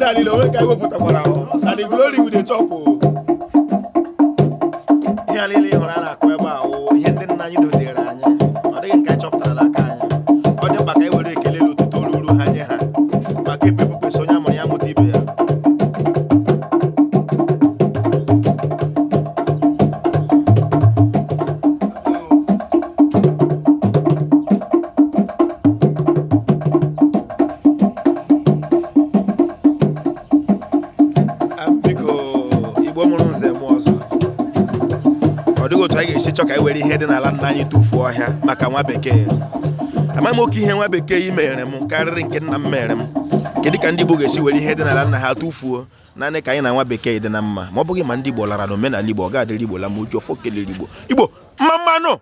omenala ile onwe ka anyị wepụtakwara ahụ na the glory we dey chop o. Ihe a niile ịhụrụ a na-akụ ebe a o ihe ndị nna anyị dotere anyị ọ dịghị nke anyị chọpụtara n'aka anyị ọ dị mkpa ka anyị were ekele otuto ruru ha nye ha maka epepu kwesị onye amụrụ ya mụta ibe ya. Ọ dịghị otu anyị ga-esi chọ ka anyị were ihe dị n'ala nna anyị tụfuo ọhịa maka nwa bekee. Amaghị m oke ihe nwa bekee mere m karịrị nke nna m mere m. Kedu ka ndị Igbo ga-esi were ihe dị n'ala nna ha tụfuo naanị ka anyị na nwa bekee dị na mma ma ọ bụghị ma ndị Igbo lara n'omenala Igbo ọ ga-adịrị Igbo la ma uju ọfọ kelere Igbo mma mmanụ